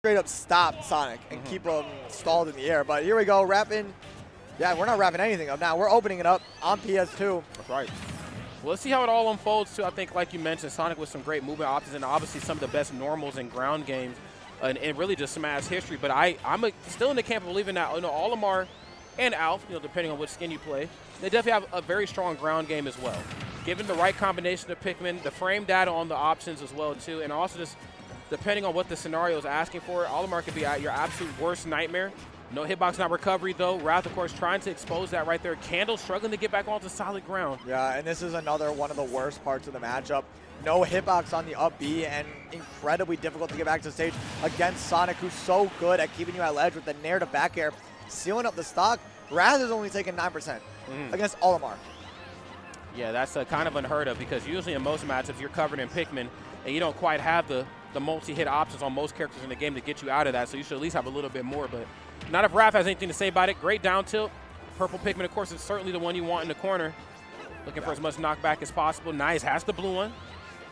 straight up stop Sonic and keep him stalled in the air. But here we go, wrapping. Yeah, we're not wrapping anything up now. We're opening it up on PS2. That's right. Well, let's see how it all unfolds, too. I think, like you mentioned, Sonic with some great movement options and obviously some of the best normals in ground games and really just Smash history. But I'm still in the camp of believing that Olimar and Alf, depending on which skin you play, they definitely have a very strong ground game as well. Given the right combination of Pikmin, the frame data on the options as well, too, and also just depending on what the scenario is asking for, Olimar could be your absolute worst nightmare. No hitbox, not recovery, though. Wrath, of course, trying to expose that right there. Candle struggling to get back onto solid ground. Yeah, and this is another one of the worst parts of the matchup. No hitbox on the up B, and incredibly difficult to get back to stage against Sonic, who's so good at keeping you at ledge with the nair to back air, sealing up the stock. Wrath is only taking 9% against Olimar. Yeah, that's kind of unheard of because usually in most matchups you're covered in Pikmin and you don't quite have the multi-hit options on most characters in the game to get you out of that, so you should at least have a little bit more. But not if Wrath has anything to say about it. Great down tilt. Purple Pikmin, of course, is certainly the one you want in the corner. Looking for as much knockback as possible. Nice, has the blue one.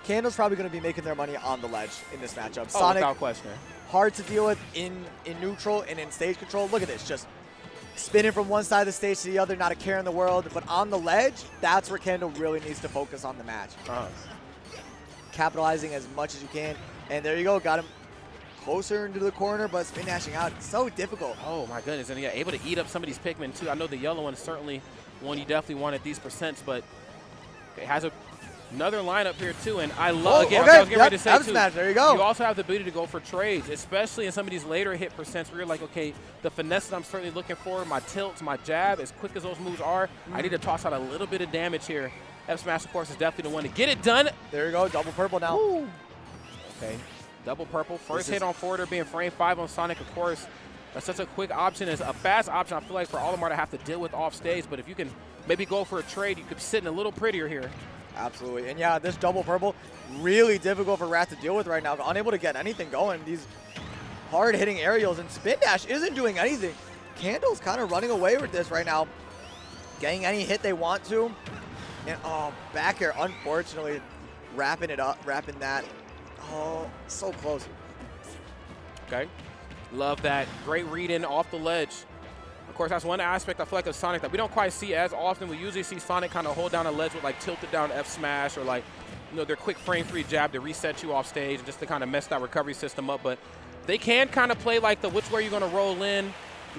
Candle's probably going to be making their money on the ledge in this matchup. Oh, Sonic, without question. hard to deal with in neutral and in stage control. Look at this, just spinning from one side of the stage to the other, not a care in the world. But on the ledge, that's where Candle really needs to focus on the match. Capitalizing as much as you can. And there you go, got him closer into the corner, but spin dashing out. It's so difficult. Oh my goodness, and yeah, able to eat up some of these Pikmin too. I know the yellow one is certainly one you definitely want at these percents, but it has another lineup here too. And I love, again, I was getting ready to say too, smash. There you go. You also have the ability to go for trades, especially in some of these later hit percents where you're like, okay, the finesse that I'm certainly looking for, my tilts, my jab, as quick as those moves are, I need to toss out a little bit of damage here. F Smash, of course, is definitely the one to get it done. There you go, double purple now. Woo. Okay, double purple. First hit on forwarder being frame 5 on Sonic, of course. That's such a quick option. It's a fast option, I feel like, for Olimar to have to deal with off stage. But if you can maybe go for a trade, you could sit in a little prettier here. Absolutely. And yeah, this double purple, really difficult for Wrath to deal with right now. Unable to get anything going. These hard-hitting aerials, and Spin Dash isn't doing anything. Candle's kind of running away with this right now. Getting any hit they want to. And back air, unfortunately, wrapping it up, wrapping that. Oh, so close. Okay. Love that. Great read in off the ledge. Of course, that's one aspect I feel like of Sonic that we don't quite see as often. We usually see Sonic kind of hold down a ledge with like tilted down F smash or like, their quick frame 3 jab to reset you off stage and just to kind of mess that recovery system up. But they can kind of play like the which way you're going to roll in.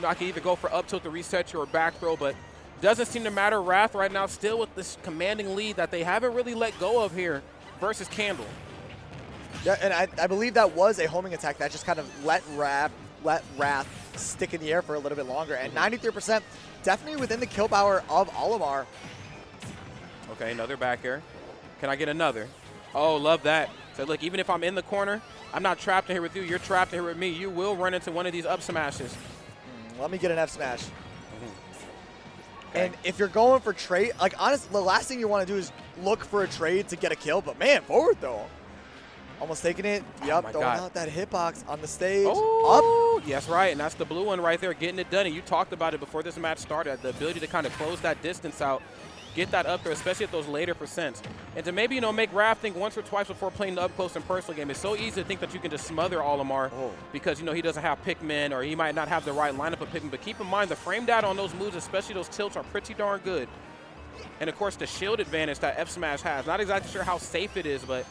I can either go for up tilt to reset you or back throw, but doesn't seem to matter. Wrath right now still with this commanding lead that they haven't really let go of here versus Candle. Yeah, and I believe that was a homing attack that just kind of let Wrath stick in the air for a little bit longer. And 93%, definitely within the kill power of Olimar. Okay, another back air. Can I get another? Oh, love that. So look, even if I'm in the corner, I'm not trapped in here with you. You're trapped in here with me. You will run into one of these up smashes. Let me get an F smash. Okay. And if you're going for trade, like honestly, the last thing you want to do is look for a trade to get a kill. But man, forward though. Almost taking it. Yep, throwing out that hitbox on the stage. Oh, yes, right. And that's the blue one right there, getting it done. And you talked about it before this match started, the ability to kind of close that distance out, get that up there, especially at those later percents. And to maybe, make Wrath think once or twice before playing the up-close and personal game. It's so easy to think that you can just smother Olimar because, he doesn't have Pikmin or he might not have the right lineup of Pikmin. But keep in mind, the frame data on those moves, especially those tilts, are pretty darn good. And, of course, the shield advantage that F-Smash has. Not exactly sure how safe it is, but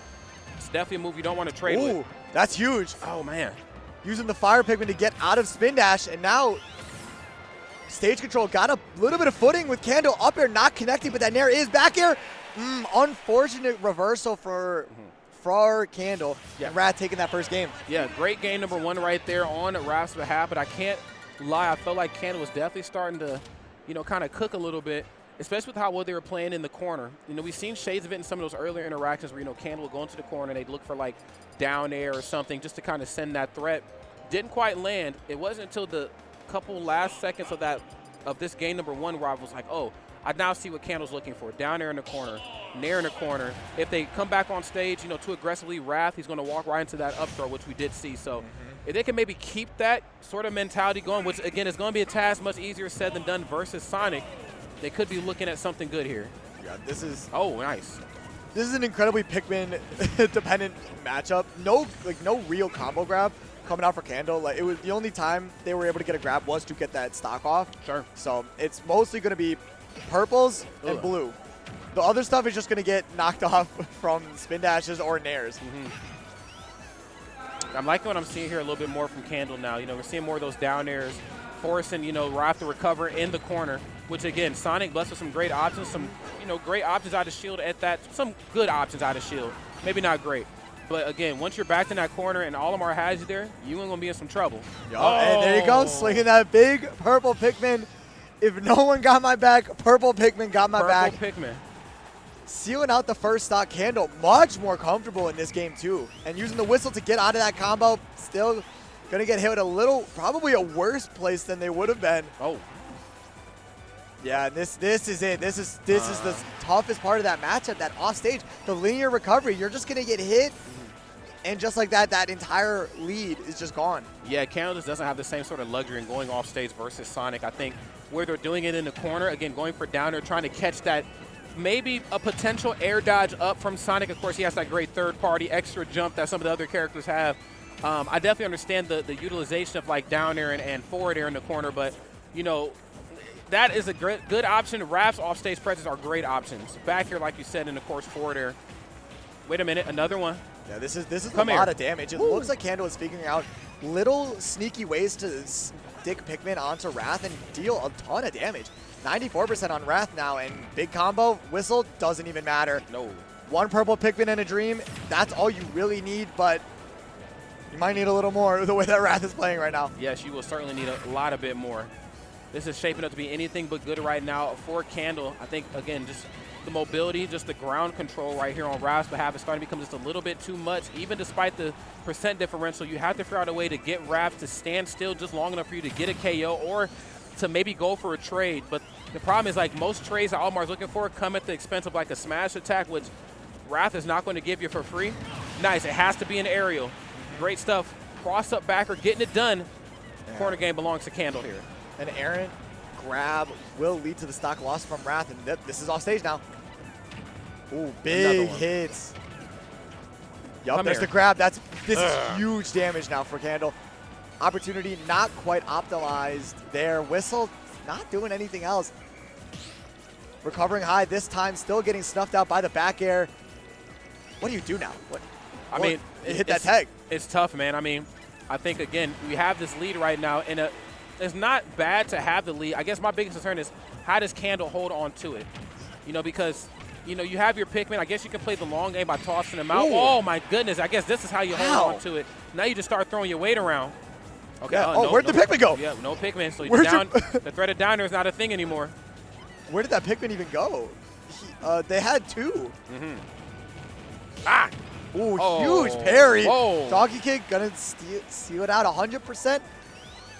it's definitely a move you don't want to trade with. That's huge. Oh, man. Using the Fire Pikmin to get out of Spin Dash, and now stage control got a little bit of footing with Candle up air, not connecting, but that nair is back air. Unfortunate reversal for Candle. Yeah. And Wrath taking that first game. Yeah, great game number 1 right there on Wrath's behalf, but I can't lie. I felt like Candle was definitely starting to, kind of cook a little bit, especially with how well they were playing in the corner. We've seen shades of it in some of those earlier interactions where, Candle would go into the corner and they'd look for like down air or something just to kind of send that threat. Didn't quite land. It wasn't until the couple last seconds of this game number 1 where I was like, oh, I now see what Candle's looking for. Down air in the corner, nair in the corner. If they come back on stage, too aggressively, Wrath, he's going to walk right into that up throw, which we did see. So if they can maybe keep that sort of mentality going, which, again, is going to be a task much easier said than done versus Sonic, they could be looking at something good here. Yeah, this is... Oh, nice. This is an incredibly Pikmin-dependent matchup. No real combo grab coming out for Candle. Like, it was the only time they were able to get a grab was to get that stock off. Sure. So it's mostly going to be purples and blue. The other stuff is just going to get knocked off from spin dashes or nairs. I'm liking what I'm seeing here a little bit more from Candle now. You know, we're seeing more of those down airs, forcing, you know, Raph to recover in the corner, which, again, Sonic blessed with some great options, some, you know, great options out of shield at that, some good options out of shield. Maybe not great. But, again, once you're back in that corner and Olimar has you there, you ain't going to be in some trouble. And there you go, swinging that big purple Pikmin. If no one got my back, purple Pikmin got my back. Purple Pikmin. Sealing out the first stock. Candle much more comfortable in this game too, and using the whistle to get out of that combo. Still gonna get hit with a little, probably a worse place than they would have been. Yeah, and this is it. This is the toughest part of that matchup. That off stage, the linear recovery. You're just gonna get hit, and just like that, that entire lead is just gone. Yeah, Candle just doesn't have the same sort of luxury in going off stage versus Sonic. I think where they're doing it in the corner, again, going for downer, trying to catch that. Maybe a potential air dodge up from Sonic. Of course, he has that great third-party extra jump that some of the other characters have. I definitely understand the utilization of like down air and forward air in the corner, but you know that is a good option. Raph's off-stage presses are great options. Back here, like you said, and of course forward air. Wait a minute, another one. Yeah, this is a lot of damage. It looks like Candle is figuring out little sneaky ways to stick Pikmin onto Wrath and deal a ton of damage. 94% on Wrath now, and big combo, whistle, doesn't even matter. No. One purple Pikmin and a dream, that's all you really need, but you might need a little more the way that Wrath is playing right now. Yes, you will certainly need a lot of bit more. This is shaping up to be anything but good right now for Candle. I think, again, just the mobility, just the ground control right here on Wrath's behalf is starting to become just a little bit too much. Even despite the percent differential, you have to figure out a way to get Wrath to stand still just long enough for you to get a KO or to maybe go for a trade. But the problem is, like, most trades that Olimar's looking for come at the expense of like a smash attack, which Wrath is not going to give you for free. Nice, it has to be an aerial. Great stuff. Cross up backer, getting it done. Yeah. Corner game belongs to Candle here. An errant grab will lead to the stock loss from Wrath, and this is off stage now. Ooh, big hits. Yup, there's the grab. This is huge damage now for Candle. Opportunity not quite optimized there. Whistle not doing anything else. Recovering high this time, still getting snuffed out by the back air. What do you do now? I mean, hit that tag. It's tough, man. I mean, I think, again, we have this lead right now, and it's not bad to have the lead. I guess my biggest concern is how does Candle hold on to it? You know, because, you know, you have your Pikmin. I guess you can play the long game by tossing them out. Ooh. Oh, my goodness. I guess this is how you hold on to it. Now you just start throwing your weight around. Okay. Yeah. Where'd the Pikmin go? Yeah, no Pikmin. So the threat of downer is not a thing anymore. Where did that Pikmin even go? They had two. Ooh, huge parry. Doggy kick, gonna steal it out 100%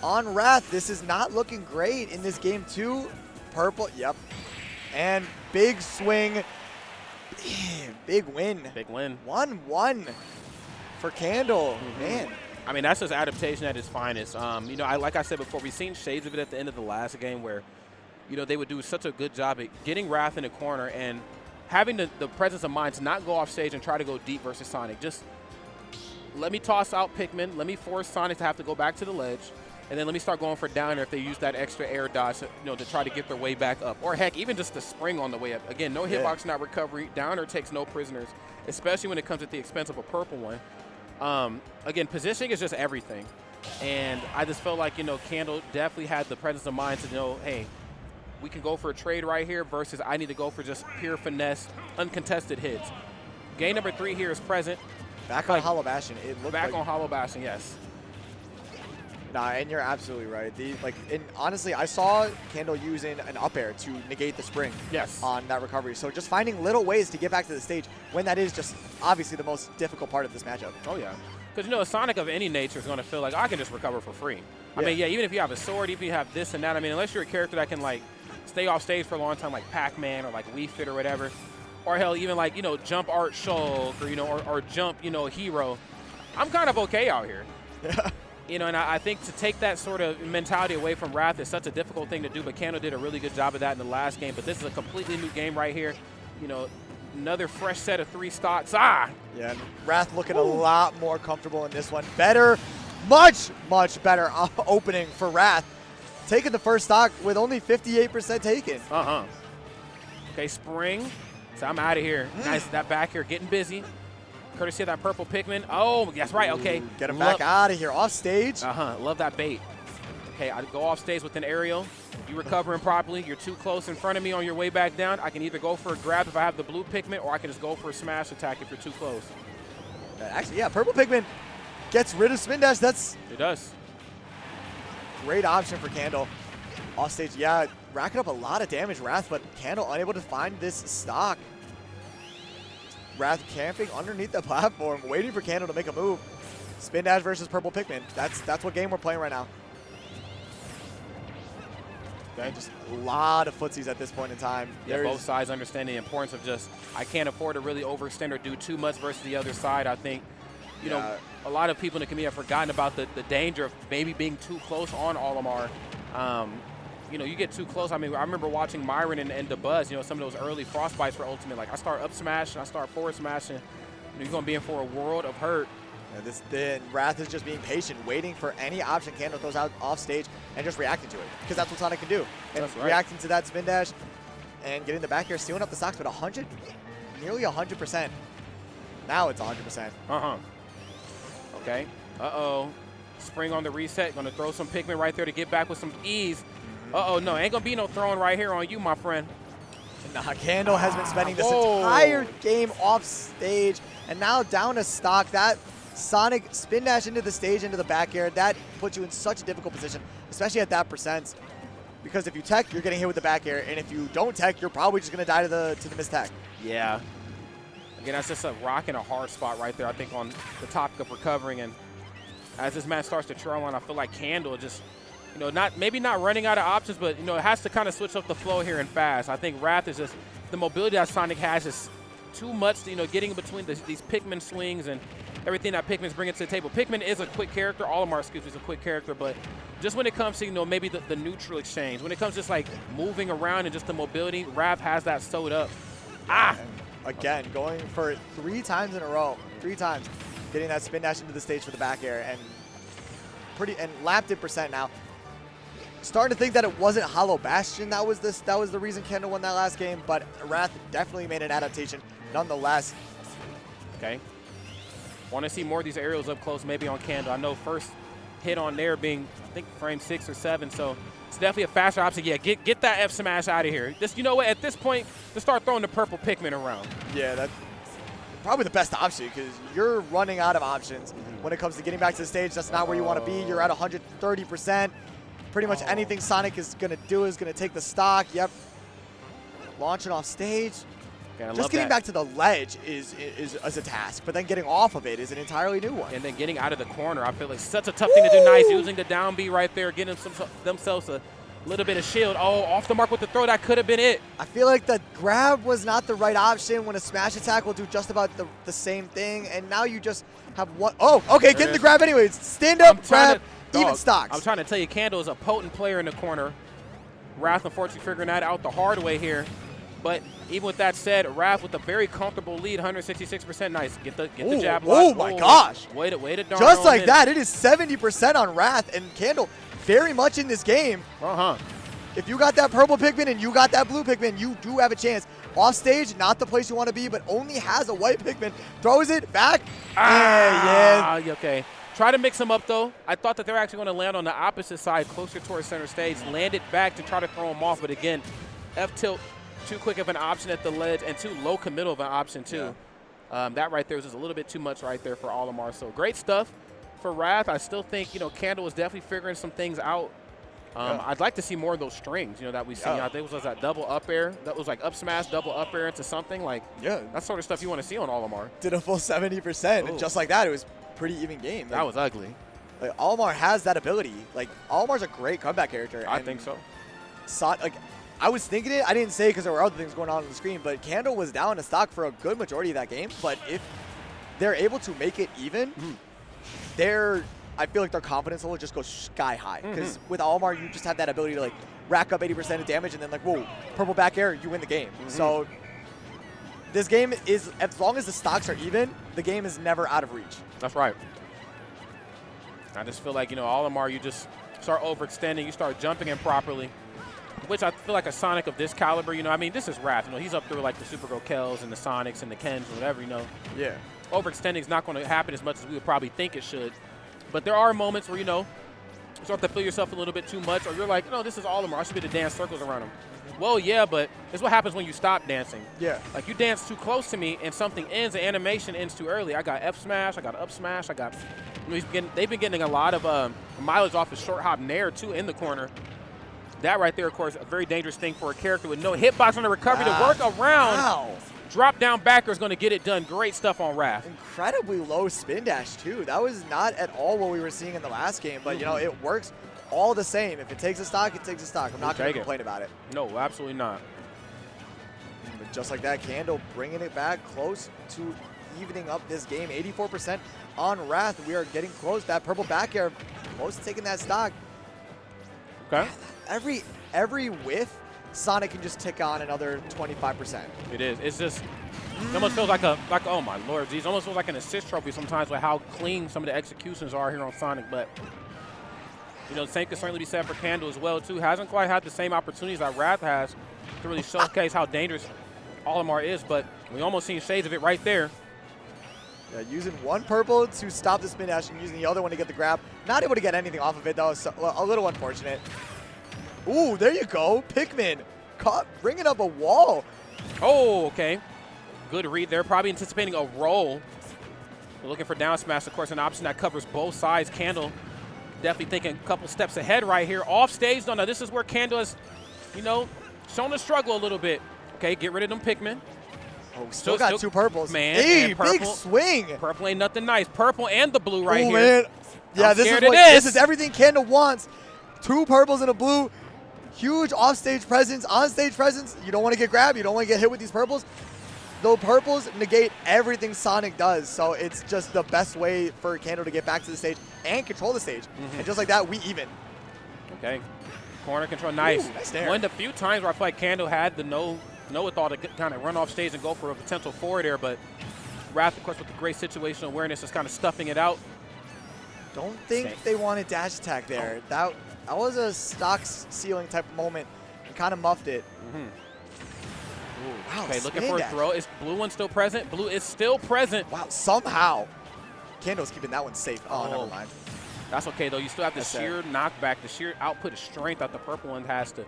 on Wrath. This is not looking great in this game too. Purple, yep. And big swing. Big win. Big win. 1-1 for Candle. Man. I mean, that's just adaptation at its finest. You know, like I said before, we've seen shades of it at the end of the last game where, you know, they would do such a good job at getting Wrath in the corner and having the presence of mind to not go off stage and try to go deep versus Sonic. Just let me toss out Pikmin. Let me force Sonic to have to go back to the ledge. And then let me start going for downer if they use that extra air dodge, you know, to try to get their way back up. Or, heck, even just the spring on the way up. Again, no hitbox, not recovery. Downer takes no prisoners, especially when it comes at the expense of a purple one. Again, positioning is just everything. And I just felt like, you know, Candle definitely had the presence of mind to know, hey, we can go for a trade right here versus I need to go for just pure finesse, uncontested hits. Game number 3 here is present. Back on Hollow Bastion. Back on Hollow Bastion, yes. Nah, and you're absolutely right. Honestly, I saw Candle using an up air to negate the spring on that recovery. So just finding little ways to get back to the stage when that is just obviously the most difficult part of this matchup. Oh, yeah. Because, you know, a Sonic of any nature is going to feel like, I can just recover for free. I mean, yeah, even if you have a sword, even if you have this and that, I mean, unless you're a character that can, like, stay off stage for a long time, like Pac-Man or, like, Wii Fit or whatever, or, hell, even, like, you know, Jump Art Shulk or, you know, or Jump, you know, Hero, I'm kind of okay out here. You know, and I think to take that sort of mentality away from Wrath is such a difficult thing to do, but Candle did a really good job of that in the last game. But this is a completely new game right here. You know, another fresh set of 3 stocks. Yeah, and Wrath looking a lot more comfortable in this one. Better much, much better opening for Wrath. Taking the first stock with only 58% taken. Okay, spring. So I'm out of here. Nice, that back here getting busy. Courtesy of that purple Pikmin. Oh, that's right, okay. Get him back out of here, off stage. Love that bait. Okay, I go off stage with an aerial. You recovering properly. You're too close in front of me on your way back down. I can either go for a grab if I have the blue Pikmin, or I can just go for a smash attack if you're too close. Actually, yeah, purple Pikmin gets rid of spin dash. That's It does. great option for Candle. Off stage, yeah, racking up a lot of damage, Wrath, but Candle unable to find this stock. Wrath camping underneath the platform, waiting for Candle to make a move. Spin dash versus purple Pikmin. That's what game we're playing right now. Okay, just a lot of footsies at this point in time. Yeah, both sides understand the importance of just, I can't afford to really overextend or do too much versus the other side. I think, you know, a lot of people in the community have forgotten about the danger of maybe being too close on Olimar. You know, you get too close. I mean, I remember watching Myron and the Buzz, you know, some of those early frostbites for Ultimate. Like, I start up smash and I start forward smashing. You know, you're going to be in for a world of hurt. Yeah, then Wrath is just being patient, waiting for any option Candle throws out off stage and just reacting to it, because that's what Sonic can do. And that's right. Reacting to that spin dash and getting the back air, sealing up the stocks, but nearly 100%. Now it's 100%. Okay. Spring on the reset. Going to throw some Pikmin right there to get back with some ease. No, ain't going to be no throwing right here on you, my friend. Nah, Candle has been spending this entire game off stage, and now down to stock. That Sonic spin dash into the stage, into the back air, that puts you in such a difficult position, especially at that percent. Because if you tech, you're getting hit with the back air, and if you don't tech, you're probably just going to die to the missed tech. Yeah. Again, that's just a rock in a hard spot right there, I think, on the topic of recovering. And as this match starts to trail on, I feel like Candle just, you know, maybe not running out of options, but, you know, it has to kind of switch up the flow here and fast. I think Wrath is just, the mobility that Sonic has is too much, you know, getting in between these Pikmin slings and everything that Pikmin's bringing to the table. Pikmin is a quick character. Olimar, excuse me, is a quick character, but just when it comes to, you know, maybe the neutral exchange, when it comes just like moving around and just the mobility, Wrath has that sewed up. And again, going for it 3 times in a row, 3 times, getting that spin dash into the stage for the back air, and lapped it percent now. Starting to think that it wasn't Hollow Bastion that was the reason Kendall won that last game, but Wrath definitely made an adaptation nonetheless. Okay. Want to see more of these aerials up close, maybe on Candle. I know first hit on there being, I think, frame 6 or 7, so it's definitely a faster option. Yeah, get that F smash out of here. Just, you know what, at this point, just start throwing the purple Pikmin around. Yeah, that's probably the best option, because you're running out of options when it comes to getting back to the stage. That's not where you want to be. You're at 130%. Pretty much anything Sonic is going to do is going to take the stock. Yep. Launching off stage. Yeah, just getting back to the ledge is a task, but then getting off of it is an entirely new one. And then getting out of the corner, I feel like such a tough thing to do. Nice, using the down B right there, getting themselves a little bit of shield. Oh, off the mark with the throw. That could have been it. I feel like the grab was not the right option when a smash attack will do just about the same thing, and now you just have one. Oh, okay, getting the grab anyways. Stand up, grab, even stocks. I'm trying to tell you, Candle is a potent player in the corner. Wrath, unfortunately, figuring that out the hard way here. But even with that said, Wrath with a very comfortable lead, 166%. Nice. Get the jab lock. Oh my gosh. Way to darn. Just like that, it is 70% on Wrath, and Candle very much in this game. If you got that purple Pikmin and you got that blue Pikmin, you do have a chance. Off stage, not the place you want to be, but only has a white Pikmin. Throws it back. Yeah. Okay. Try to mix them up, though. I thought that they were actually going to land on the opposite side, closer towards center stage. Landed back to try to throw them off, but again, F-tilt, too quick of an option at the ledge and too low committal of an option, too. Yeah. That right there was just a little bit too much right there for Olimar. So great stuff for Wrath. I still think, you know, Candle was definitely figuring some things out. I'd like to see more of those strings, you know, that we see. I think it was that double up air. That was like up smash, double up air into something. Like, that's sort of stuff you want to see on Olimar. Did a full 70%. And just like that, it was pretty even game. That was ugly. Like, Olimar has that ability. Like, Olimar's a great comeback character. I think so. I was thinking it. I didn't say it because there were other things going on the screen, but Candle was down to stock for a good majority of that game. But if they're able to make it even, I feel like their confidence level just goes sky high. Because with Olimar, you just have that ability to like rack up 80% of damage and then like, whoa, purple back air, you win the game. So this game is, as long as the stocks are even, the game is never out of reach. That's right. I just feel like, Olimar, you just start overextending, you start jumping improperly, which I feel like a Sonic of this caliber, I mean, this is Wrath. He's up there with like the Super Gokells and the Sonics and the Kens and whatever, Yeah. Overextending is not going to happen as much as we would probably think it should. But there are moments where, you start to feel yourself a little bit too much, or you're like, this is Olimar. I should be able to dance circles around him. Well, yeah, but it's what happens when you stop dancing. Yeah. Like, you dance too close to me and something ends, the animation ends too early. I got F smash, I got up smash, I got, they've been getting a lot of mileage off of short hop nair, too, in the corner. That right there, of course, a very dangerous thing for a character with no hitbox on the recovery to work around. Wow. Drop down backer is going to get it done. Great stuff on Wrath. Incredibly low spin dash, too. That was not at all what we were seeing in the last game, but, it works all the same. If it takes a stock, it takes a stock. I'm not going to complain about it. No, absolutely not. But just like that, Candle bringing it back close to evening up this game. 84% on Wrath. We are getting close. That purple back air, close to taking that stock. Okay. Every whiff, Sonic can just tick on another 25%. It is. It's just, it almost feels like oh my lord, geez, almost feels like an assist trophy sometimes with how clean some of the executions are here on Sonic. But, the same can certainly be said for Candle as well, too. Hasn't quite had the same opportunities that Wrath has to really showcase how dangerous Olimar is, but we almost seen shades of it right there. Yeah, using one purple to stop the spin dash and using the other one to get the grab. Not able to get anything off of it, though. So, a little unfortunate. Ooh, there you go. Pikmin bringing up a wall. Oh, okay. Good read there. Probably anticipating a roll. We're looking for down smash, of course, an option that covers both sides. Candle definitely thinking a couple steps ahead right here. Off stage, no, this is where Candle has, shown the struggle a little bit. Okay, get rid of them Pikmin. Oh, still got two purples. Man, hey, purple, big swing. Purple ain't nothing nice. Purple and the blue right here. Man. Yeah, this is everything Candle wants. Two purples and a blue. Huge off-stage presence, on-stage presence. You don't want to get grabbed. You don't want to get hit with these purples. Though purples negate everything Sonic does, so it's just the best way for Candle to get back to the stage and control the stage. And just like that, we even. Okay. Corner control, nice. Ooh, nice there. One of the few times where I feel like Candle had the know-it-all to kind of run off stage and go for a potential forward air, but Wrath, of course, with the great situational awareness, is kind of stuffing it out. Don't think they wanted dash attack there. That was a stock ceiling type of moment and kind of muffed it. Ooh, wow, okay, looking for a throw. Is blue one still present? Blue is still present. Wow, somehow. Candle's keeping that one safe. Oh, never mind. That's okay, though. You still have the sheer knockback, the sheer output of strength that the purple one has to,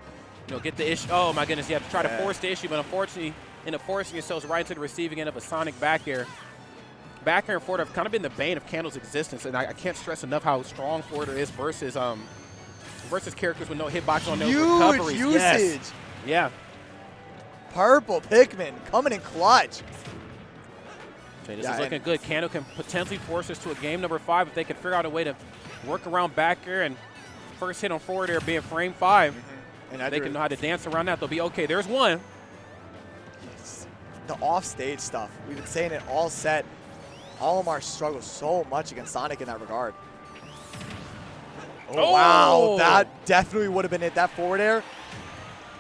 get the issue. Oh, my goodness. You have to try to force the issue, but unfortunately, in forcing yourselves right into the receiving end of a Sonic back air. Back air and forward have kind of been the bane of Candle's existence, and I can't stress enough how strong forward air is versus characters with no hitbox on those recoveries. Huge usage. Yes. Yeah. Purple Pikmin coming in clutch. Okay, this is looking good. Candle can potentially force us to a game number 5 if they can figure out a way to work around back air and first hit on forward air being frame 5. And they can know how to dance around that. They'll be okay. There's one. The off-stage stuff. We've been saying it all set. Olimar struggles so much against Sonic in that regard. Oh, wow. That definitely would have been it. That forward air.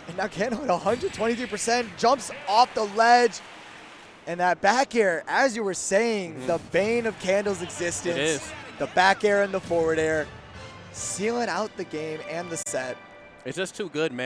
And now Candle at 123%. Jumps off the ledge. And that back air, as you were saying, the bane of Candle's existence. It is. The back air and the forward air. Sealing out the game and the set. It's just too good, man.